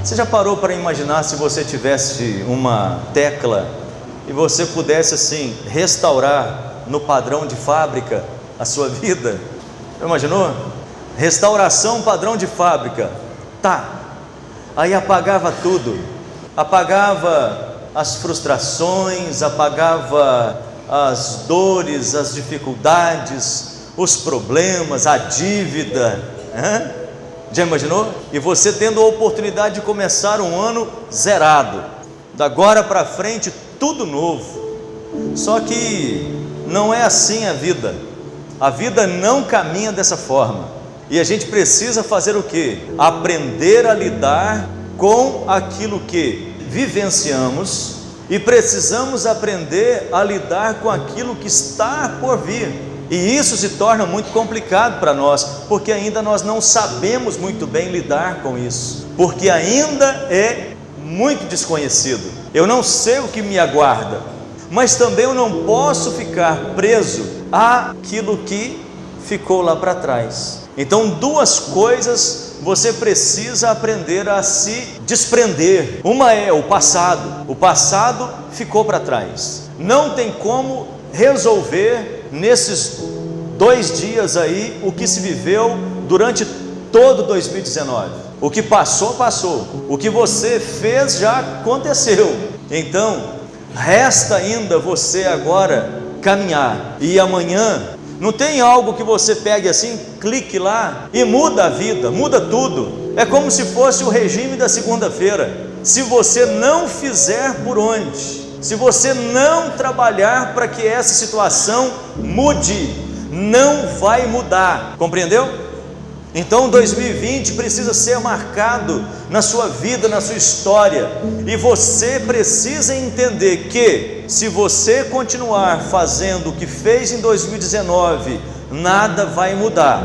Você já parou para imaginar se você tivesse uma tecla e você pudesse assim restaurar no padrão de fábrica a sua vida? Já imaginou? Restauração padrão de fábrica. Tá. Aí apagava tudo. Apagava as frustrações, apagava as dores, as dificuldades, os problemas, a dívida. Já imaginou? E você tendo a oportunidade de começar um ano zerado, da agora para frente tudo novo. Só que não é assim a vida. A vida não caminha dessa forma. E a gente precisa fazer o quê? Aprender a lidar com aquilo que vivenciamos, e precisamos aprender a lidar com aquilo que está por vir. E isso se torna muito complicado para nós, porque ainda nós não sabemos muito bem lidar com isso, porque ainda é muito desconhecido. Eu não sei o que me aguarda, mas também eu não posso ficar preso àquilo que ficou lá para trás. Então, duas coisas você precisa aprender a se desprender. Uma é o passado. O passado ficou para trás. Não tem como resolver nesses 2 dias aí o que se viveu durante todo 2019. O que passou, passou. O que você fez já aconteceu. Então, resta ainda você agora caminhar. E amanhã, não tem algo que você pegue assim, clique lá e muda a vida, muda tudo. É como se fosse o regime da segunda-feira. Se você não fizer por onde, se você não trabalhar para que essa situação mude, não vai mudar, compreendeu? Então 2020 precisa ser marcado na sua vida, na sua história, e você precisa entender que se você continuar fazendo o que fez em 2019, nada vai mudar.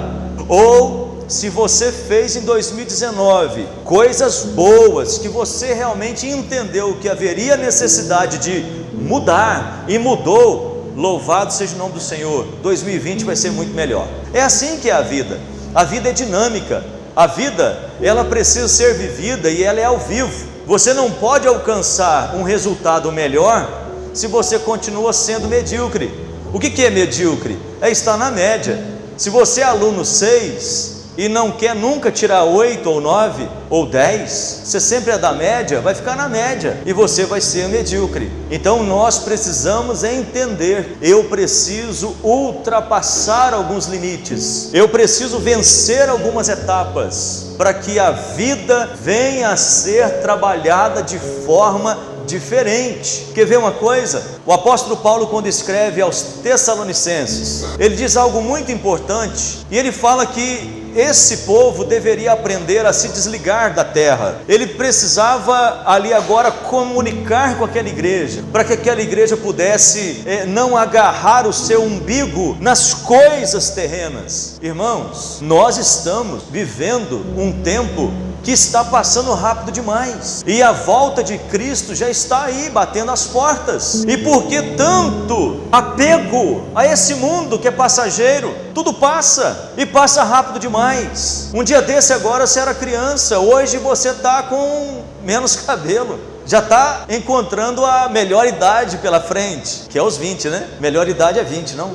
Ou se você fez em 2019 coisas boas, que você realmente entendeu que haveria necessidade de mudar e mudou, louvado seja o nome do Senhor, 2020 vai ser muito melhor. É assim que é a vida. A vida é dinâmica, a vida ela precisa ser vivida e ela é ao vivo. Você não pode alcançar um resultado melhor se você continua sendo medíocre. O que é medíocre? É estar na média. Se você é aluno 6 e não quer nunca tirar 8 ou 9 ou 10, você sempre é da média, vai ficar na média e você vai ser medíocre. Então nós precisamos entender, eu preciso ultrapassar alguns limites, eu preciso vencer algumas etapas, para que a vida venha a ser trabalhada de forma diferente. Quer ver uma coisa? O apóstolo Paulo, quando escreve aos Tessalonicenses, ele diz algo muito importante, e ele fala que esse povo deveria aprender a se desligar da terra. Ele precisava ali agora comunicar com aquela igreja, para que aquela igreja pudesse não agarrar o seu umbigo nas coisas terrenas. Irmãos, nós estamos vivendo um tempo que está passando rápido demais, e a volta de Cristo já está aí batendo as portas. E por que tanto apego a esse mundo que é passageiro? Tudo passa e passa rápido demais. Um dia desse agora você era criança, hoje você está com menos cabelo, já está encontrando a melhor idade pela frente, que é os 20, né? Melhor idade é 20, não?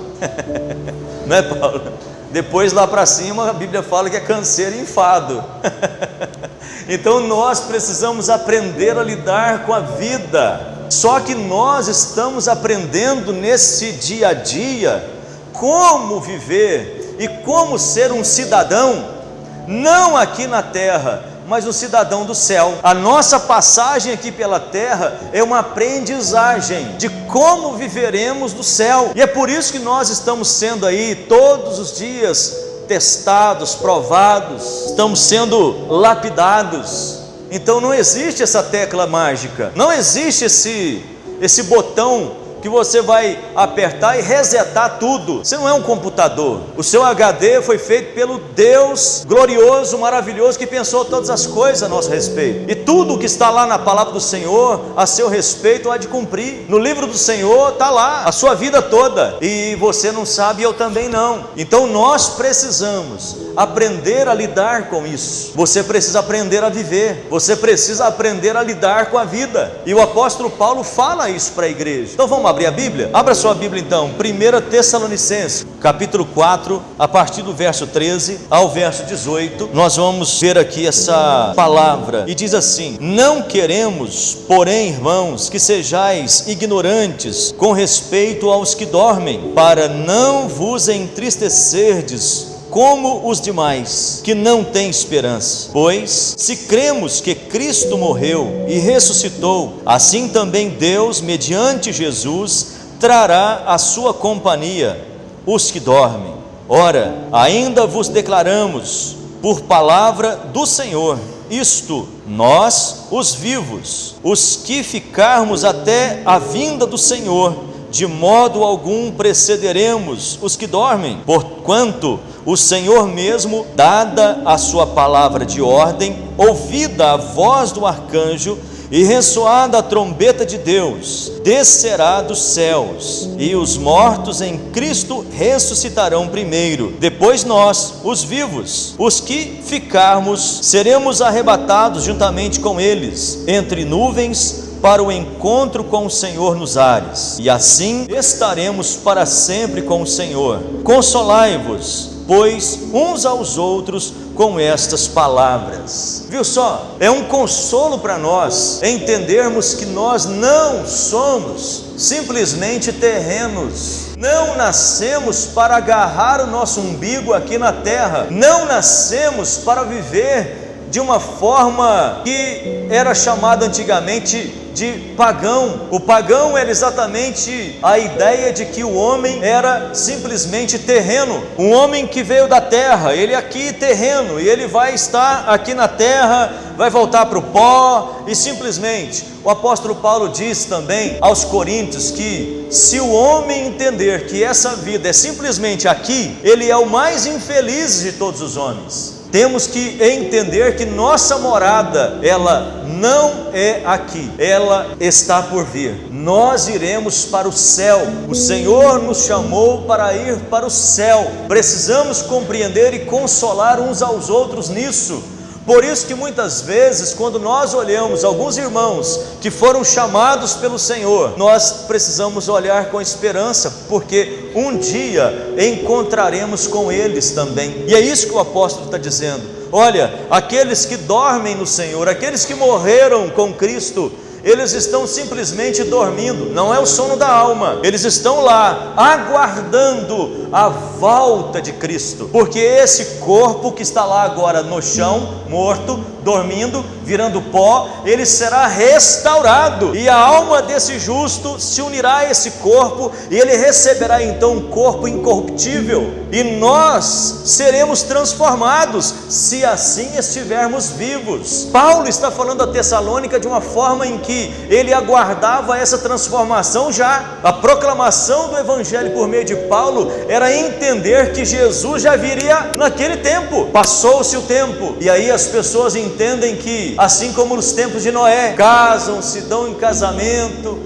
Não é, Paulo? Depois lá para cima a Bíblia fala que é canseiro e enfado. Então nós precisamos aprender a lidar com a vida. Só que nós estamos aprendendo nesse dia a dia como viver e como ser um cidadão, não aqui na terra, mas um cidadão do céu. A nossa passagem aqui pela terra é uma aprendizagem de como viveremos no céu, e é por isso que nós estamos sendo aí todos os dias testados, provados, estamos sendo lapidados. Então não existe essa tecla mágica, não existe esse botão que você vai apertar e resetar tudo. Você não é um computador. O seu HD foi feito pelo Deus glorioso, maravilhoso, que pensou todas as coisas a nosso respeito, e tudo que está lá na palavra do Senhor a seu respeito há de cumprir. No livro do Senhor está lá a sua vida toda, e você não sabe, eu também não. Então nós precisamos aprender a lidar com isso. Você precisa aprender a viver. Você precisa aprender a lidar com a vida. E o apóstolo Paulo fala isso para a igreja. Então vamos abrir a Bíblia? Abra sua Bíblia então, 1 Tessalonicenses, capítulo 4, a partir do verso 13 ao verso 18. Nós vamos ver aqui essa palavra. E diz assim: não queremos, porém, irmãos, que sejais ignorantes com respeito aos que dormem, para não vos entristecerdes como os demais, que não têm esperança. Pois, se cremos que Cristo morreu e ressuscitou, assim também Deus, mediante Jesus, trará a sua companhia os que dormem. Ora, ainda vos declaramos, por palavra do Senhor, isto, nós, os vivos, os que ficarmos até a vinda do Senhor, de modo algum precederemos os que dormem, porquanto o Senhor mesmo, dada a sua palavra de ordem, ouvida a voz do arcanjo e ressoada a trombeta de Deus, descerá dos céus, e os mortos em Cristo ressuscitarão primeiro. Depois nós, os vivos, os que ficarmos, seremos arrebatados juntamente com eles, entre nuvens, para o encontro com o Senhor nos ares, e assim estaremos para sempre com o Senhor. Consolai-vos, pois, uns aos outros com estas palavras. Viu só? É um consolo para nós entendermos que nós não somos simplesmente terrenos. Não nascemos para agarrar o nosso umbigo aqui na terra. Não nascemos para viver de uma forma que era chamada antigamente de pagão. O pagão era exatamente a ideia de que o homem era simplesmente terreno. Um homem que veio da terra, ele aqui terreno, e ele vai estar aqui na terra, vai voltar para o pó, e simplesmente o apóstolo Paulo diz também aos coríntios que se o homem entender que essa vida é simplesmente aqui, ele é o mais infeliz de todos os homens. Temos que entender que nossa morada, ela não é aqui, ela está por vir. Nós iremos para o céu. O Senhor nos chamou para ir para o céu. Precisamos compreender e consolar uns aos outros nisso. Por isso que muitas vezes, quando nós olhamos alguns irmãos que foram chamados pelo Senhor, nós precisamos olhar com esperança, porque um dia encontraremos com eles também. E é isso que o apóstolo está dizendo. Olha, aqueles que dormem no Senhor, aqueles que morreram com Cristo, eles estão simplesmente dormindo, não é o sono da alma. Eles estão lá aguardando a volta de Cristo, porque esse corpo que está lá agora no chão, morto, dormindo, virando pó, ele será restaurado, e a alma desse justo se unirá a esse corpo, e ele receberá então um corpo incorruptível, e nós seremos transformados, se assim estivermos vivos. Paulo está falando a Tessalônica de uma forma em que ele aguardava essa transformação já. A proclamação do evangelho por meio de Paulo era entender que Jesus já viria naquele tempo. Passou-se o tempo, e aí as pessoas entendem que, assim como nos tempos de Noé, casam, se dão em casamento,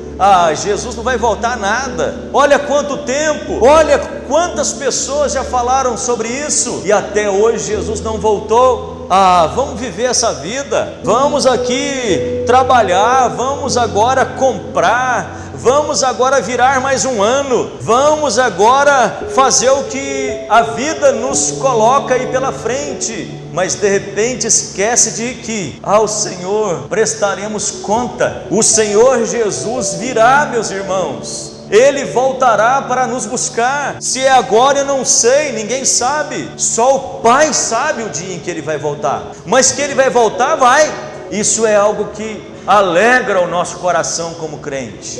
Jesus não vai voltar nada. Olha quanto tempo, olha quantas pessoas já falaram sobre isso, e até hoje Jesus não voltou. Vamos viver essa vida, vamos aqui trabalhar, vamos agora comprar, vamos agora virar mais um ano, vamos agora fazer o que a vida nos coloca aí pela frente, mas de repente esquece de que ao Senhor prestaremos conta. O Senhor Jesus virá, meus irmãos. Ele voltará para nos buscar. Se é agora eu não sei, ninguém sabe, só o Pai sabe o dia em que Ele vai voltar, mas que Ele vai voltar, vai. Isso é algo que alegra o nosso coração como crente,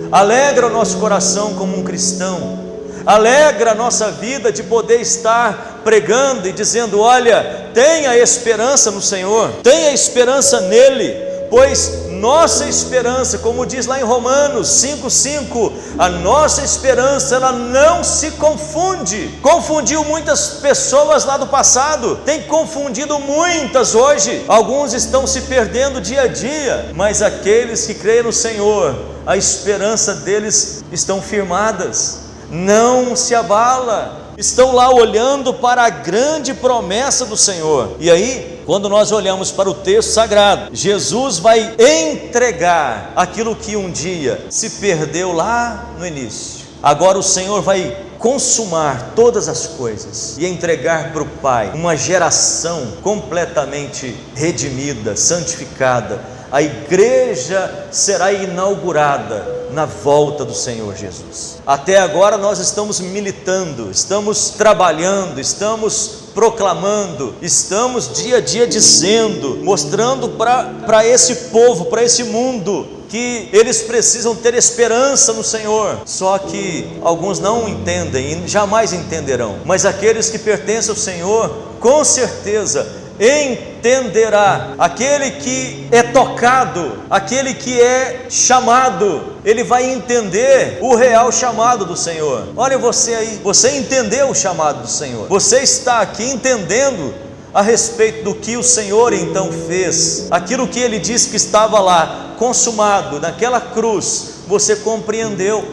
alegra o nosso coração como um cristão, alegra a nossa vida de poder estar pregando e dizendo: olha, tenha esperança no Senhor, tenha esperança nele, pois nossa esperança, como diz lá em Romanos 5,5, a nossa esperança, ela não se confunde. Confundiu muitas pessoas lá do passado, tem confundido muitas hoje. Alguns estão se perdendo dia a dia, mas aqueles que creem no Senhor, a esperança deles estão firmadas, não se abala. estão lá olhando para a grande promessa do Senhor. E aí, quando nós olhamos para o texto sagrado, Jesus vai entregar aquilo que um dia se perdeu lá no início. Agora o Senhor vai consumar todas as coisas e entregar para o Pai uma geração completamente redimida, santificada. A igreja será inaugurada na volta do Senhor Jesus. Até agora nós estamos militando, estamos trabalhando, estamos proclamando, estamos dia a dia dizendo, mostrando para esse povo, para esse mundo, que eles precisam ter esperança no Senhor. Só que alguns não entendem e jamais entenderão, mas aqueles que pertencem ao Senhor, com certeza entenderá. Aquele que é tocado, aquele que é chamado, ele vai entender o real chamado do Senhor. Olha você aí, você entendeu o chamado do Senhor, você está aqui entendendo a respeito do que o Senhor então fez, aquilo que Ele disse que estava lá, consumado, naquela cruz. Você compreendeu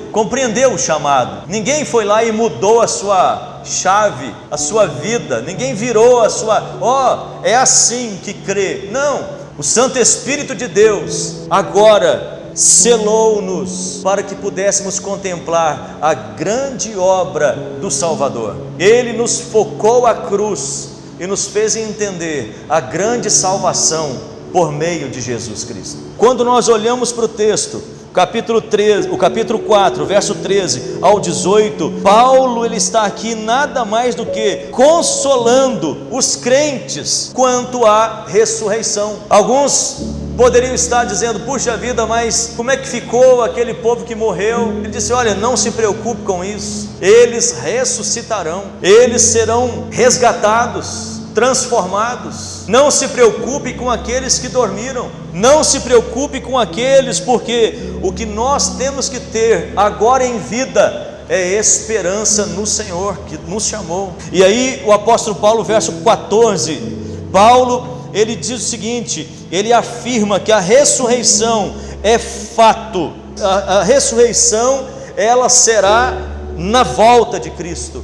o chamado. Ninguém foi lá e mudou a sua chave, a sua vida, ninguém virou a sua, é assim que crê. Não, o Santo Espírito de Deus agora selou-nos para que pudéssemos contemplar a grande obra do Salvador. Ele nos focou a cruz e nos fez entender a grande salvação por meio de Jesus Cristo. Quando nós olhamos para o texto, o capítulo 4, verso 13 ao 18, Paulo ele está aqui nada mais do que consolando os crentes quanto à ressurreição. Alguns poderiam estar dizendo: puxa vida, mas como é que ficou aquele povo que morreu? Ele disse: olha, não se preocupe com isso, eles ressuscitarão, eles serão resgatados, transformados. Não se preocupe com aqueles que dormiram, não se preocupe com aqueles, porque o que nós temos que ter agora em vida é esperança no Senhor que nos chamou. E aí o apóstolo Paulo, verso 14, Paulo ele diz o seguinte, ele afirma que a ressurreição é fato, a ressurreição ela será na volta de Cristo.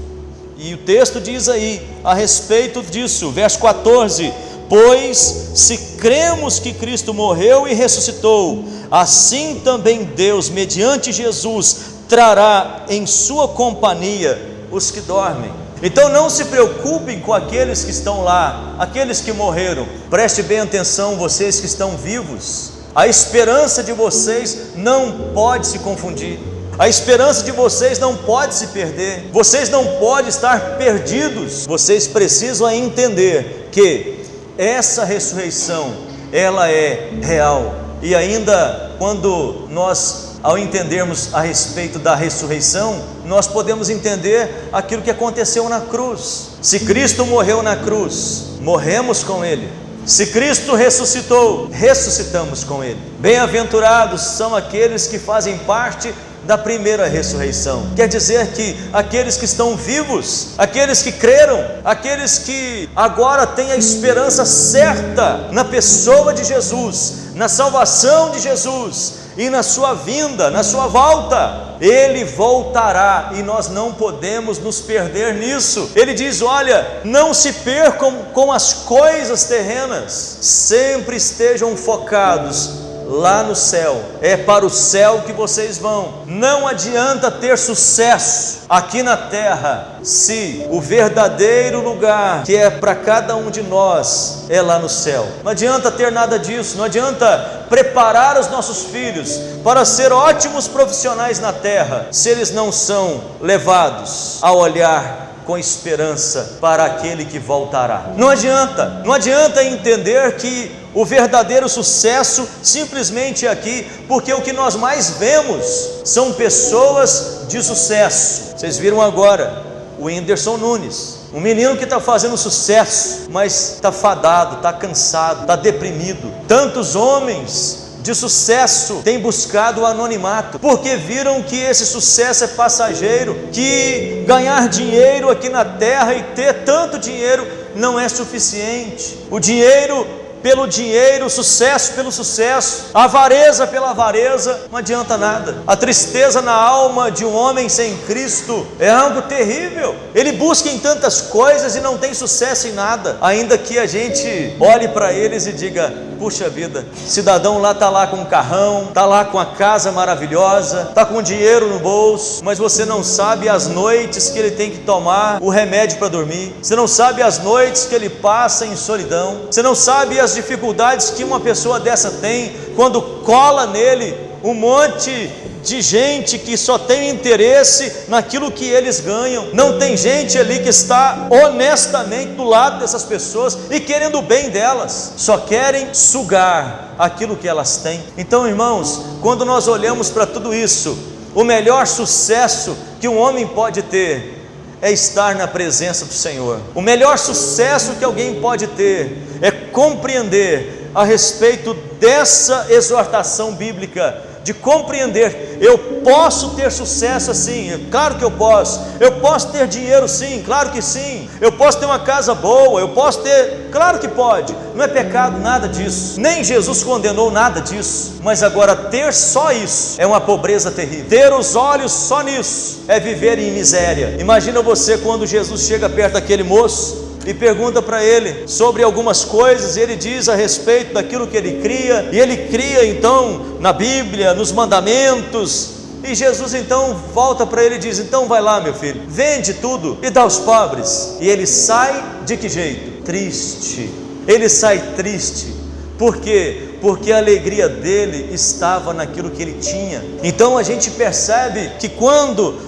E o texto diz aí a respeito disso, verso 14: pois se cremos que Cristo morreu e ressuscitou, assim também Deus, mediante Jesus, trará em sua companhia os que dormem. Então não se preocupem com aqueles que estão lá, aqueles que morreram. Preste bem atenção, vocês que estão vivos, a esperança de vocês não pode se confundir. A esperança de vocês não pode se perder, vocês não podem estar perdidos. Vocês precisam entender que essa ressurreição, ela é real. E ainda quando nós, ao entendermos a respeito da ressurreição, nós podemos entender aquilo que aconteceu na cruz. Se Cristo morreu na cruz, morremos com Ele. Se Cristo ressuscitou, ressuscitamos com Ele. Bem-aventurados são aqueles que fazem parte da primeira ressurreição. Quer dizer que aqueles que estão vivos, aqueles que creram, aqueles que agora têm a esperança certa na pessoa de Jesus, na salvação de Jesus e na sua vinda, na sua volta, Ele voltará e nós não podemos nos perder nisso. Ele diz: olha, não se percam com as coisas terrenas, sempre estejam focados lá no céu. É para o céu que vocês vão. Não adianta ter sucesso aqui na terra se o verdadeiro lugar que é para cada um de nós é lá no céu. Não adianta ter nada disso, não adianta preparar os nossos filhos para ser ótimos profissionais na terra se eles não são levados a olhar com esperança para aquele que voltará. Não adianta entender que o verdadeiro sucesso simplesmente é aqui, porque o que nós mais vemos são pessoas de sucesso. Vocês viram agora o Whindersson Nunes, um menino que está fazendo sucesso, mas está fadado, está cansado, está deprimido. Tantos homens de sucesso têm buscado o anonimato, porque viram que esse sucesso é passageiro, que ganhar dinheiro aqui na terra e ter tanto dinheiro não é suficiente. O dinheiro pelo dinheiro, sucesso pelo sucesso, avareza pela avareza, não adianta nada. A tristeza na alma de um homem sem Cristo é algo terrível. Ele busca em tantas coisas e não tem sucesso em nada, ainda que a gente olhe para eles e diga: puxa vida, cidadão lá está lá com um carrão, está lá com a casa maravilhosa, está com dinheiro no bolso, mas você não sabe as noites que ele tem que tomar o remédio para dormir, você não sabe as noites que ele passa em solidão, você não sabe as dificuldades que uma pessoa dessa tem quando cola nele um monte de gente que só tem interesse naquilo que eles ganham. Não tem gente ali que está honestamente do lado dessas pessoas e querendo o bem delas, só querem sugar aquilo que elas têm. Então, irmãos, quando nós olhamos para tudo isso, o melhor sucesso que um homem pode ter é estar na presença do Senhor. O melhor sucesso que alguém pode ter é compreender a respeito dessa exortação bíblica, de compreender: eu posso ter sucesso assim, claro que eu posso ter dinheiro sim, claro que sim, eu posso ter uma casa boa, eu posso ter, claro que pode, não é pecado nada disso, nem Jesus condenou nada disso, mas agora ter só isso é uma pobreza terrível, ter os olhos só nisso é viver em miséria. Imagina você quando Jesus chega perto daquele moço e pergunta para ele sobre algumas coisas, e ele diz a respeito daquilo que ele cria, e ele cria então na Bíblia, nos mandamentos, e Jesus então volta para ele e diz: então vai lá, meu filho, vende tudo e dá aos pobres. E ele sai de que jeito? Triste. Ele sai triste. Por quê? Porque a alegria dele estava naquilo que ele tinha. Então a gente percebe que quando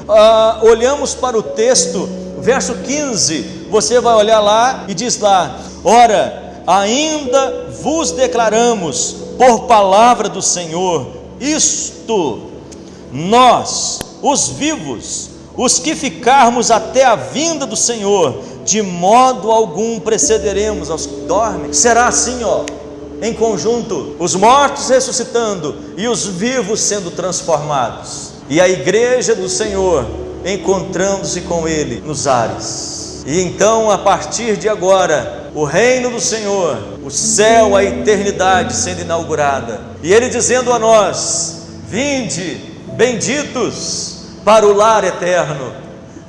olhamos para o texto, verso 15, você vai olhar lá e diz lá: ora, ainda vos declaramos por palavra do Senhor, isto, nós, os vivos, os que ficarmos até a vinda do Senhor, de modo algum precederemos aos que dormem. Será assim, em conjunto, os mortos ressuscitando e os vivos sendo transformados, e a igreja do Senhor encontrando-se com Ele nos ares. E então, a partir de agora, o reino do Senhor, o céu, a eternidade sendo inaugurada, e Ele dizendo a nós: vinde, benditos, para o lar eterno,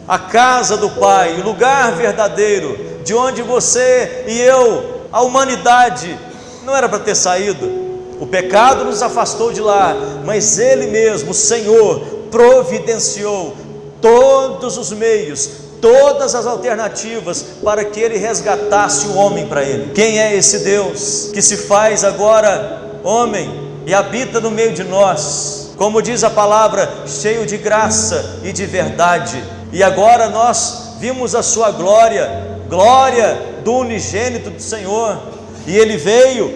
a casa do Pai, o lugar verdadeiro, de onde você e eu, a humanidade, não era para ter saído. O pecado nos afastou de lá, mas Ele mesmo, o Senhor, providenciou todos os meios, todas as alternativas para que Ele resgatasse o homem para Ele. Quem é esse Deus que se faz agora homem e habita no meio de nós, como diz a palavra, cheio de graça e de verdade? E agora nós vimos a sua glória, glória do unigênito do Senhor, e Ele veio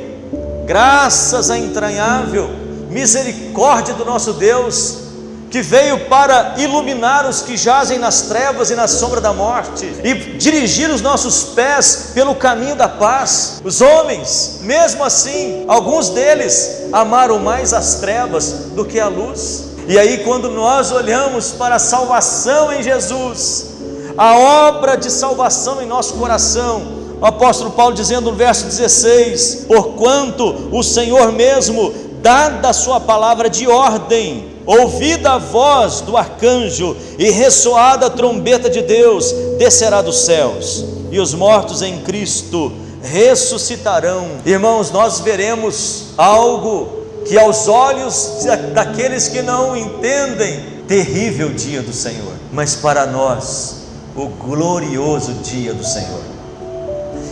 graças à entranhável misericórdia do nosso Deus, que veio para iluminar os que jazem nas trevas e na sombra da morte, e dirigir os nossos pés pelo caminho da paz. Os homens, mesmo assim, alguns deles amaram mais as trevas do que a luz. E aí, quando nós olhamos para a salvação em Jesus, a obra de salvação em nosso coração, o apóstolo Paulo dizendo no verso 16: porquanto o Senhor mesmo, dada a sua palavra de ordem, ouvida a voz do arcanjo e ressoada a trombeta de Deus, descerá dos céus, e os mortos em Cristo ressuscitarão. Irmãos, nós veremos algo que aos olhos daqueles que não entendem, terrível dia do Senhor, mas para nós, o glorioso dia do Senhor.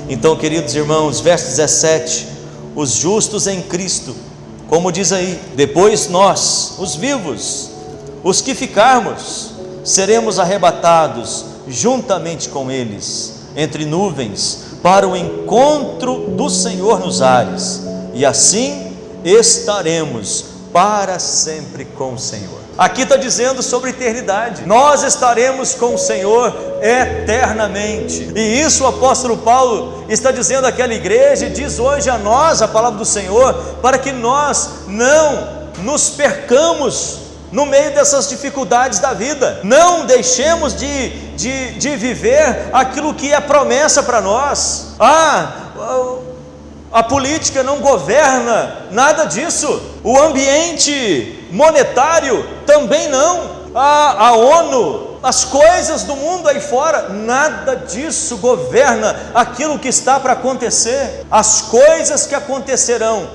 Então, queridos irmãos, verso 17: os justos em Cristo, como diz aí, depois nós, os vivos, os que ficarmos, seremos arrebatados juntamente com eles, entre nuvens, para o encontro do Senhor nos ares, e assim estaremos para sempre com o Senhor. Aqui está dizendo sobre eternidade, nós estaremos com o Senhor eternamente, e isso o apóstolo Paulo está dizendo àquela igreja, e diz hoje a nós a palavra do Senhor, para que nós não nos percamos no meio dessas dificuldades da vida, não deixemos de viver aquilo que é promessa para nós. A política não governa nada disso. O ambiente monetário também não. A ONU, as coisas do mundo aí fora, nada disso governa aquilo que está para acontecer. As coisas que acontecerão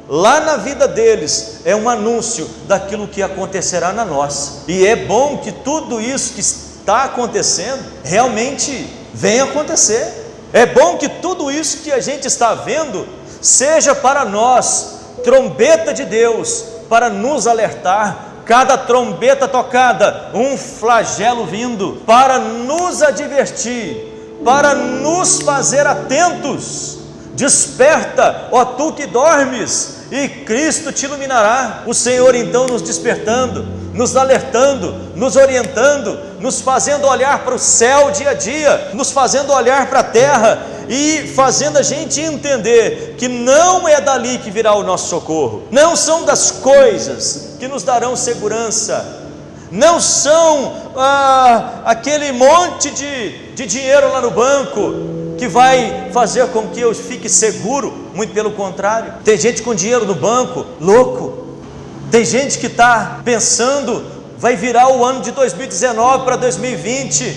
lá na vida deles é um anúncio daquilo que acontecerá na nossa. E é bom que tudo isso que está acontecendo realmente venha acontecer. É bom que tudo isso que a gente está vendo seja para nós trombeta de Deus, para nos alertar. Cada trombeta tocada, um flagelo vindo, para nos advertir, para nos fazer atentos. Desperta, ó tu que dormes, e Cristo te iluminará. O Senhor então nos despertando, nos alertando, nos orientando, nos fazendo olhar para o céu dia a dia, nos fazendo olhar para a terra e fazendo a gente entender que não é dali que virá o nosso socorro, não são das coisas que nos darão segurança, não são aquele monte de dinheiro lá no banco que vai fazer com que eu fique seguro. Muito pelo contrário, tem gente com dinheiro no banco, louco. Tem gente que está pensando, vai virar o ano de 2019 para 2020,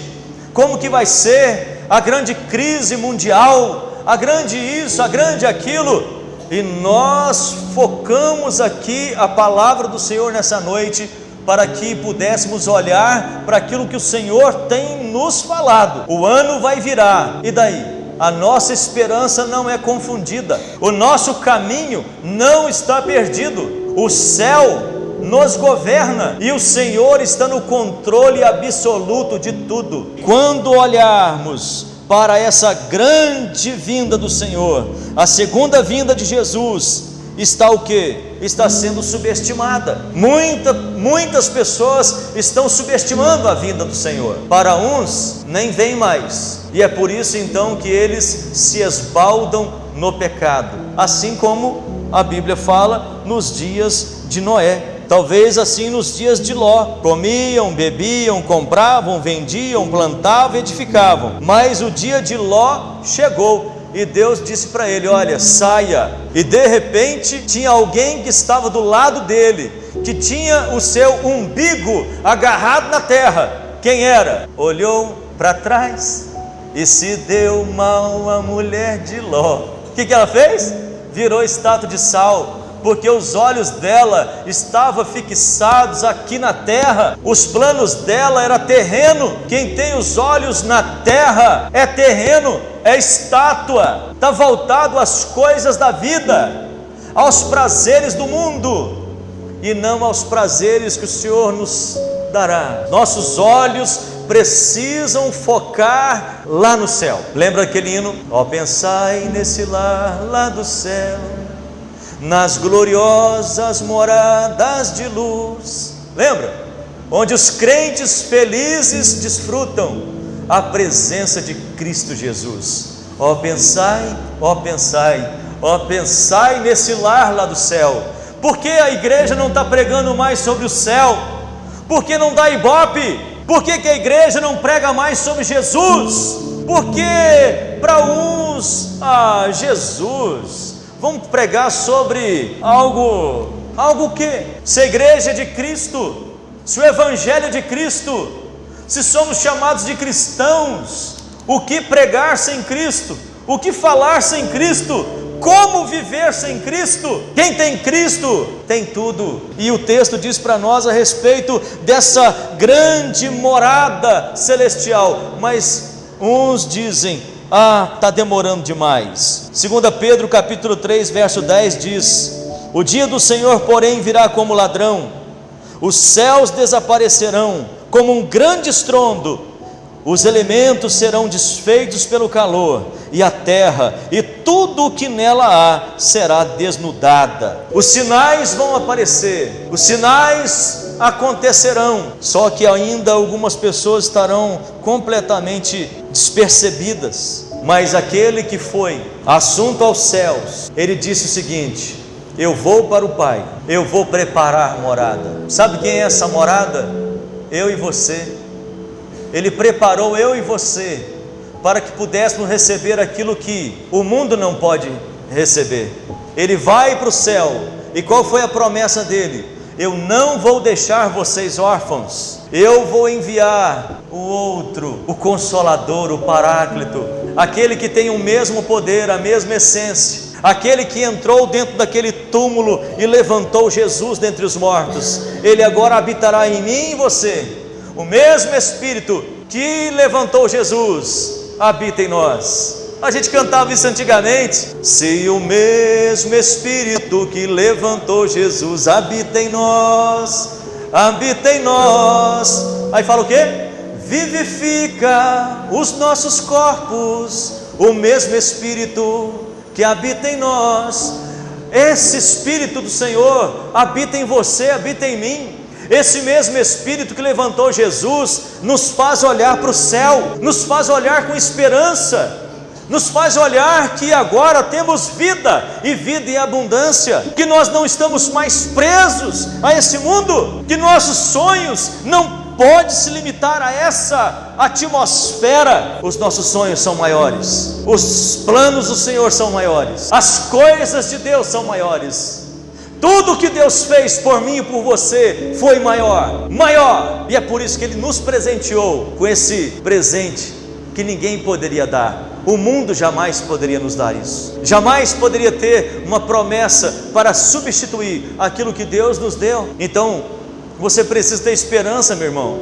como que vai ser a grande crise mundial, a grande isso, a grande aquilo. E nós focamos aqui a palavra do Senhor nessa noite, para que pudéssemos olhar para aquilo que o Senhor tem nos falado. O ano vai virar, e daí? A nossa esperança não é confundida, o nosso caminho não está perdido, o céu nos governa e o Senhor está no controle absoluto de tudo. Quando olharmos para essa grande vinda do Senhor, a segunda vinda de Jesus, está o que? Está sendo subestimada. Muitas pessoas estão subestimando a vinda do Senhor. Para uns nem vem mais, e é por isso então que eles se esbaldam no pecado, assim como a Bíblia fala nos dias de Noé. Talvez assim nos dias de Ló, comiam, bebiam, compravam, vendiam, plantavam, edificavam. Mas o dia de Ló chegou e Deus disse para ele: olha, saia. E de repente tinha alguém que estava do lado dele, que tinha o seu umbigo agarrado na terra. Quem era? Olhou para trás e se deu mal a mulher de Ló. O que ela fez? Virou estátua de sal, porque os olhos dela estavam fixados aqui na terra. Os planos dela era terreno. Quem tem os olhos na terra é terreno, é estátua, está voltado às coisas da vida, aos prazeres do mundo, e não aos prazeres que o Senhor nos dará. Nossos olhos precisam focar lá no céu. Lembra aquele hino? Ó, pensai nesse lar lá do céu, nas gloriosas moradas de luz. Lembra? Onde os crentes felizes desfrutam a presença de Cristo Jesus. Ó pensai, ó pensai, ó pensai nesse lar lá do céu. Por que a igreja não está pregando mais sobre o céu? Por que não dá ibope? Por que a igreja não prega mais sobre Jesus? Porque para uns, Jesus, vamos pregar sobre algo que? Se a igreja é de Cristo, se o evangelho é de Cristo, se somos chamados de cristãos, o que pregar sem Cristo? O que falar sem Cristo? Como viver sem Cristo? Quem tem Cristo tem tudo. E o texto diz para nós a respeito dessa grande morada celestial. Mas uns dizem: está demorando demais. 2 Pedro capítulo 3 verso 10 diz: o dia do Senhor porém virá como ladrão, os céus desaparecerão como um grande estrondo, os elementos serão desfeitos pelo calor, e a terra e tudo o que nela há será desnudada. Os sinais vão aparecer, os sinais acontecerão, só que ainda algumas pessoas estarão completamente despercebidas. Mas aquele que foi assunto aos céus, ele disse o seguinte: eu vou para o Pai, eu vou preparar morada. Sabe quem é essa morada? Eu e você. Ele preparou eu e você para que pudéssemos receber aquilo que o mundo não pode receber. Ele vai para o céu, e qual foi a promessa dele? Eu não vou deixar vocês órfãos, eu vou enviar o outro, o Consolador, o Paráclito, aquele que tem o mesmo poder, a mesma essência, aquele que entrou dentro daquele túmulo e levantou Jesus dentre os mortos. Ele agora habitará em mim e em você. O mesmo Espírito que levantou Jesus habita em nós. A gente cantava isso antigamente. Se o mesmo Espírito que levantou Jesus habita em nós, habita em nós. Aí fala o quê? Vivifica os nossos corpos, o mesmo Espírito que habita em nós. Esse Espírito do Senhor habita em você, habita em mim. Esse mesmo Espírito que levantou Jesus nos faz olhar para o céu, nos faz olhar com esperança, nos faz olhar que agora temos vida e vida em abundância, que nós não estamos mais presos a esse mundo, que nossos sonhos não podem se limitar a essa atmosfera. Os nossos sonhos são maiores, os planos do Senhor são maiores, as coisas de Deus são maiores. Tudo que Deus fez por mim e por você foi maior, e é por isso que Ele nos presenteou com esse presente que ninguém poderia dar. O mundo jamais poderia nos dar isso, jamais poderia ter uma promessa para substituir aquilo que Deus nos deu. Então, você precisa ter esperança, meu irmão,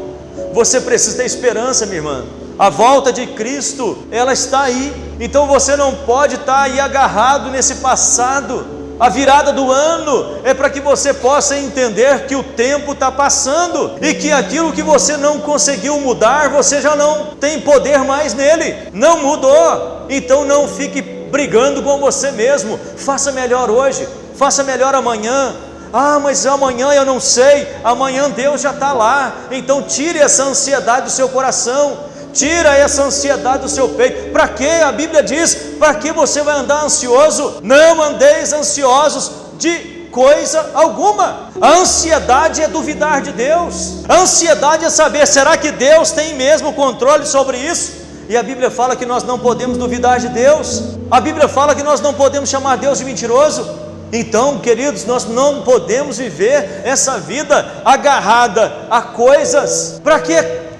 você precisa ter esperança, minha irmã. A volta de Cristo, ela está aí, então você não pode estar aí agarrado nesse passado. A virada do ano é para que você possa entender que o tempo está passando e que aquilo que você não conseguiu mudar, você já não tem poder mais nele, não mudou. Então não fique brigando com você mesmo, faça melhor hoje, faça melhor amanhã. Ah, mas amanhã eu não sei, amanhã Deus já está lá. Então tire essa ansiedade do seu coração, tira essa ansiedade do seu peito. Para que? A Bíblia diz, para que você vai andar ansioso? Não andeis ansiosos de coisa alguma. A ansiedade é duvidar de Deus, a ansiedade é saber, será que Deus tem mesmo controle sobre isso? E a Bíblia fala que nós não podemos duvidar de Deus, a Bíblia fala que nós não podemos chamar Deus de mentiroso. Então, queridos, nós não podemos viver essa vida agarrada a coisas. Para que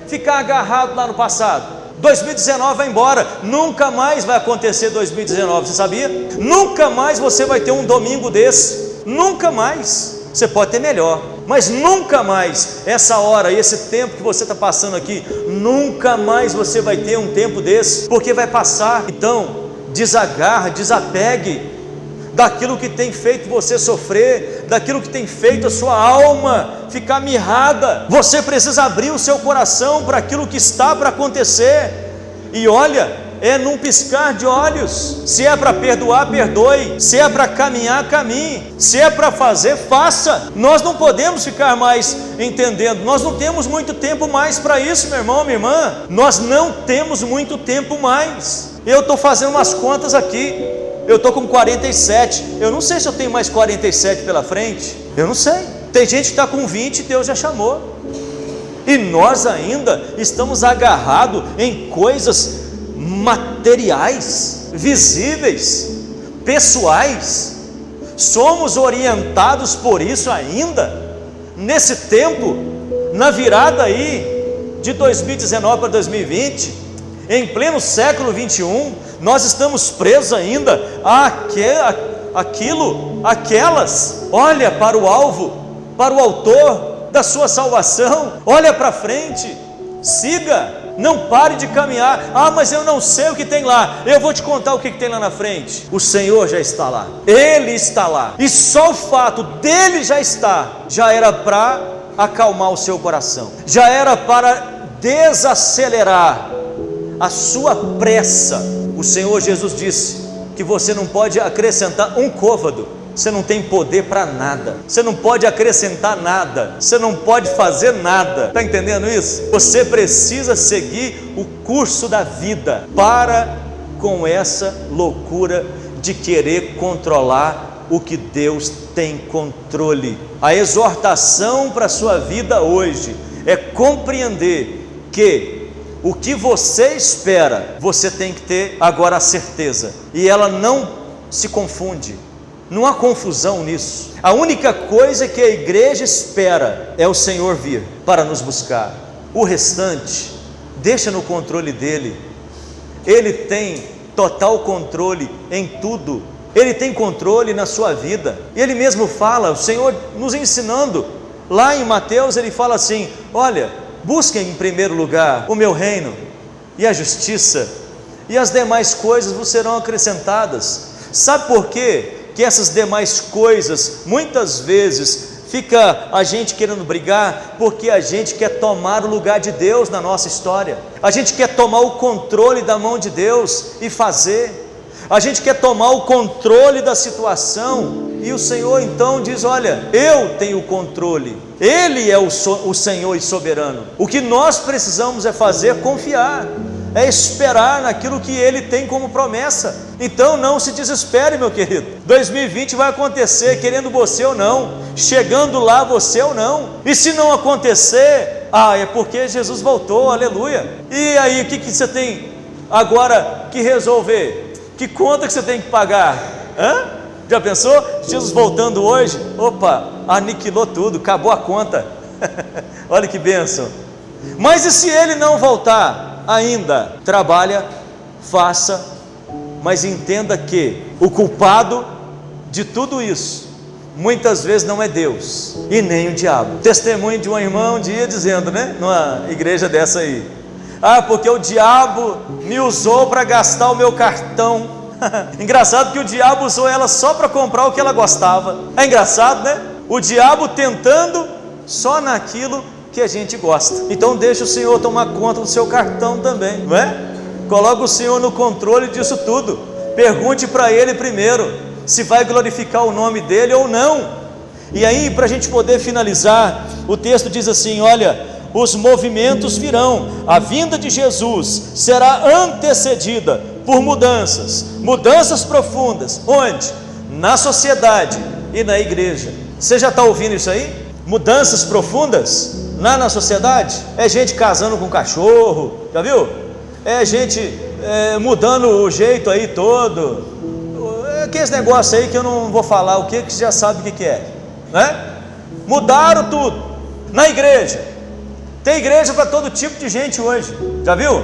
ficar agarrado lá no passado? 2019 vai embora, nunca mais vai acontecer 2019, você sabia? Nunca mais você vai ter um domingo desse, nunca mais. Você pode ter melhor, mas nunca mais essa hora, esse tempo que você está passando aqui, nunca mais você vai ter um tempo desse, porque vai passar. Então, desagarra, desapegue daquilo que tem feito você sofrer, daquilo que tem feito a sua alma ficar mirrada. Você precisa abrir o seu coração para aquilo que está para acontecer, e olha, é num piscar de olhos. Se é para perdoar, perdoe, se é para caminhar, caminhe, se é para fazer, faça. Nós não podemos ficar mais entendendo, nós não temos muito tempo mais para isso, meu irmão, minha irmã, nós não temos muito tempo mais. Eu estou fazendo umas contas aqui, eu estou com 47, eu não sei se eu tenho mais 47 pela frente, eu não sei. Tem gente que está com 20 e Deus já chamou, e nós ainda estamos agarrados em coisas materiais, visíveis, pessoais. Somos orientados por isso ainda, nesse tempo, na virada aí de 2019 para 2020, em pleno século 21, nós estamos presos ainda aquelas. Olha para o alvo, para o autor da sua salvação, olha para frente, siga, não pare de caminhar. Ah, mas eu não sei o que tem lá. Eu vou te contar o que tem lá na frente. O Senhor já está lá, Ele está lá, e só o fato dele já estar, já era para acalmar o seu coração, já era para desacelerar a sua pressa. O Senhor Jesus disse que você não pode acrescentar um côvado, você não tem poder para nada, você não pode acrescentar nada, você não pode fazer nada. Está entendendo isso? Você precisa seguir o curso da vida, para com essa loucura de querer controlar o que Deus tem controle. A exortação para a sua vida hoje é compreender que o que você espera, você tem que ter agora a certeza, e ela não se confunde, não há confusão nisso. A única coisa que a igreja espera é o Senhor vir para nos buscar. O restante, deixa no controle dele. Ele tem total controle em tudo. Ele tem controle na sua vida. Ele mesmo fala, o Senhor nos ensinando. Lá em Mateus ele fala assim: olha, busquem em primeiro lugar o meu reino e a justiça, e as demais coisas vos serão acrescentadas. Sabe por quê? Que essas demais coisas, muitas vezes, fica a gente querendo brigar, porque a gente quer tomar o lugar de Deus na nossa história. A gente quer tomar o controle da mão de Deus e fazer. A gente quer tomar o controle da situação, e o Senhor então diz: olha, eu tenho o controle, Ele é o Senhor e soberano. O que nós precisamos é fazer, confiar, é esperar naquilo que Ele tem como promessa. Então não se desespere, meu querido. 2020 vai acontecer, querendo você ou não, chegando lá você ou não. E se não acontecer, é porque Jesus voltou, aleluia. E aí o que você tem agora que resolver? Que conta que você tem que pagar? Já pensou? Jesus voltando hoje, opa, aniquilou tudo, acabou a conta. Olha que bênção. Mas e se Ele não voltar ainda? Trabalha, faça, mas entenda que o culpado de tudo isso muitas vezes não é Deus e nem o diabo. Testemunho de uma irmã um dia dizendo, numa igreja dessa aí: porque o diabo me usou para gastar o meu cartão. Engraçado que o diabo usou ela só para comprar o que ela gostava. É engraçado, né? O diabo tentando só naquilo que a gente gosta. Então deixa o Senhor tomar conta do seu cartão também, não é? Coloca o Senhor no controle disso tudo. Pergunte para Ele primeiro se vai glorificar o nome dEle ou não. E aí, para a gente poder finalizar, o texto diz assim: olha, os movimentos virão, a vinda de Jesus será antecedida por mudanças profundas. Onde? Na sociedade e na igreja. Você já está ouvindo isso aí? Mudanças profundas na sociedade. É gente casando com cachorro, já viu? É gente mudando o jeito aí todo. Aqueles negócios aí que eu não vou falar o que você já sabe o que é, né? Mudaram tudo. Na igreja, tem igreja para todo tipo de gente hoje, já viu?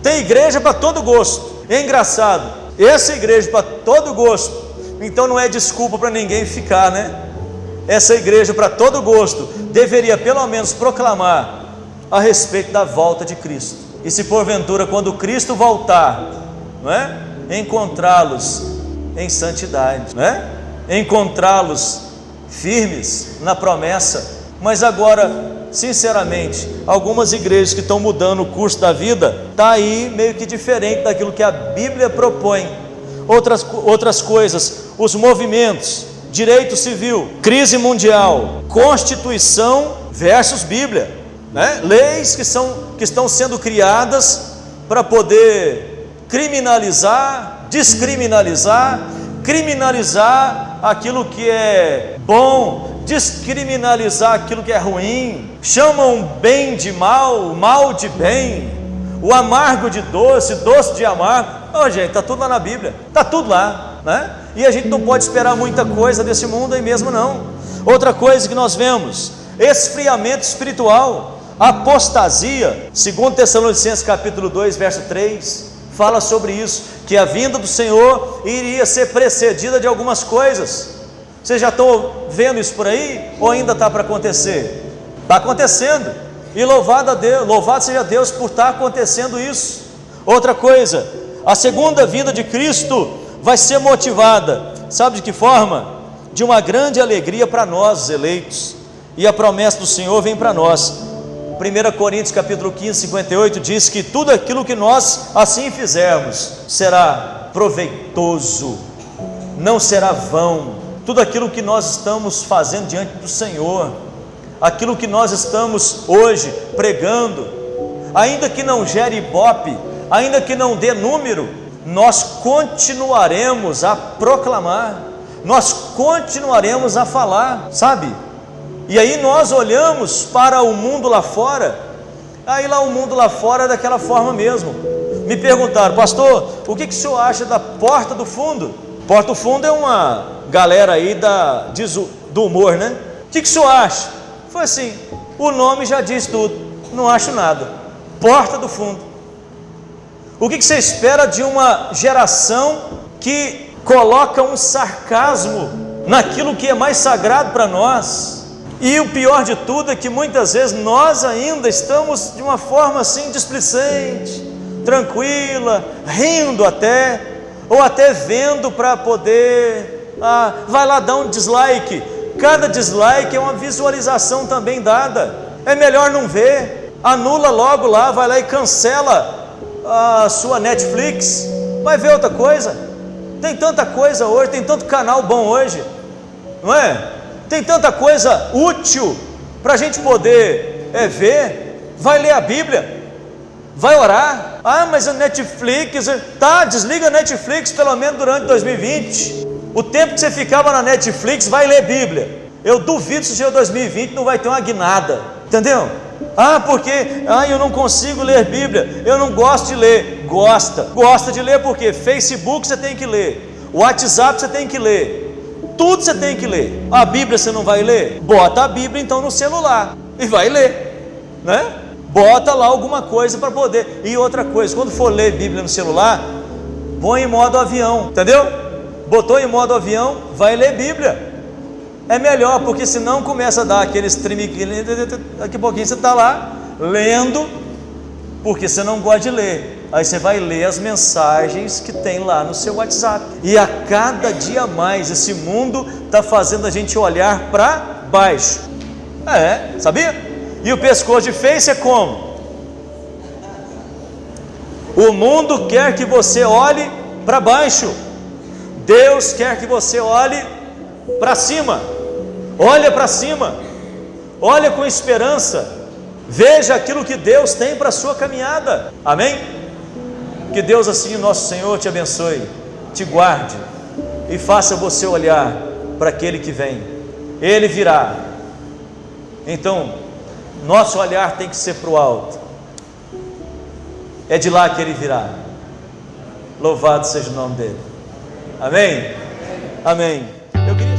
Tem igreja para todo gosto. É engraçado, essa igreja para todo gosto, então não é desculpa para ninguém ficar, né? Essa igreja para todo gosto deveria pelo menos proclamar a respeito da volta de Cristo. E se porventura quando Cristo voltar, não é? Encontrá-los em santidade, não é? Encontrá-los firmes na promessa. Mas agora, sinceramente, algumas igrejas que estão mudando o curso da vida, está aí meio que diferente daquilo que a Bíblia propõe. Outras coisas, os movimentos, direito civil, crise mundial, Constituição versus Bíblia, né? Leis que estão sendo criadas para poder criminalizar, descriminalizar, criminalizar aquilo que é bom, descriminalizar aquilo que é ruim. Chamam bem de mal, mal de bem, o amargo de doce, doce de amargo. Gente, está tudo lá na Bíblia, está tudo lá, né? E a gente não pode esperar muita coisa desse mundo aí mesmo não. Outra coisa que nós vemos: esfriamento espiritual, apostasia. 2 Tessalonicenses capítulo 2 verso 3 fala sobre isso, que a vinda do Senhor iria ser precedida de algumas coisas. Vocês já estão vendo isso por aí? Ou ainda está para acontecer? Está acontecendo, e louvado seja Deus por estar acontecendo isso. Outra coisa, a segunda vinda de Cristo vai ser motivada, sabe de que forma? De uma grande alegria para nós, os eleitos, e a promessa do Senhor vem para nós. 1 Coríntios capítulo 15, 58 diz que tudo aquilo que nós assim fizermos será proveitoso, não será vão. Tudo aquilo que nós estamos fazendo diante do Senhor, aquilo que nós estamos hoje pregando, ainda que não gere ibope, ainda que não dê número, nós continuaremos a proclamar, nós continuaremos a falar, sabe? E aí nós olhamos para o mundo lá fora, aí lá o mundo lá fora é daquela forma mesmo. Me perguntaram: pastor, o que o senhor acha da porta do fundo? Porta do Fundo é uma galera aí do humor, né? O que o senhor acha? Foi assim, o nome já diz tudo, não acho nada. Porta do Fundo. O que você espera de uma geração que coloca um sarcasmo naquilo que é mais sagrado para nós? E o pior de tudo é que muitas vezes nós ainda estamos de uma forma assim displicente, tranquila, rindo até, ou até vendo para poder, vai lá dar um dislike. Cada dislike é uma visualização também dada. É melhor não ver, anula logo lá, vai lá e cancela a sua Netflix, vai ver outra coisa. Tem tanta coisa hoje, tem tanto canal bom hoje, não é? Tem tanta coisa útil para a gente poder ver. Vai ler a Bíblia, vai orar. Mas a Netflix, desliga a Netflix pelo menos durante 2020. O tempo que você ficava na Netflix, vai ler Bíblia. Eu duvido se chega 2020 não vai ter uma guinada, entendeu? Porque eu não consigo ler Bíblia, eu não gosto de ler. Gosta de ler porque Facebook você tem que ler, WhatsApp você tem que ler, tudo você tem que ler. A Bíblia você não vai ler? Bota a Bíblia então no celular e vai ler, né? Bota lá alguma coisa para poder. E outra coisa, quando for ler Bíblia no celular, põe em modo avião, entendeu? Botou em modo avião, vai ler Bíblia. É melhor, porque senão começa a dar aquele stream, daqui a pouquinho você está lá lendo, porque você não gosta de ler. Aí você vai ler as mensagens que tem lá no seu WhatsApp. E a cada dia mais esse mundo está fazendo a gente olhar para baixo. Sabia? E o pescoço de Face é como? O mundo quer que você olhe para baixo. Deus quer que você olhe para cima. Olha para cima, olha com esperança, veja aquilo que Deus tem para a sua caminhada. Amém? Que Deus assim, nosso Senhor, te abençoe, te guarde e faça você olhar para aquele que vem. Ele virá. Então nosso olhar tem que ser para o alto, é de lá que ele virá. Louvado seja o nome dele. Amém? Amém. Eu queria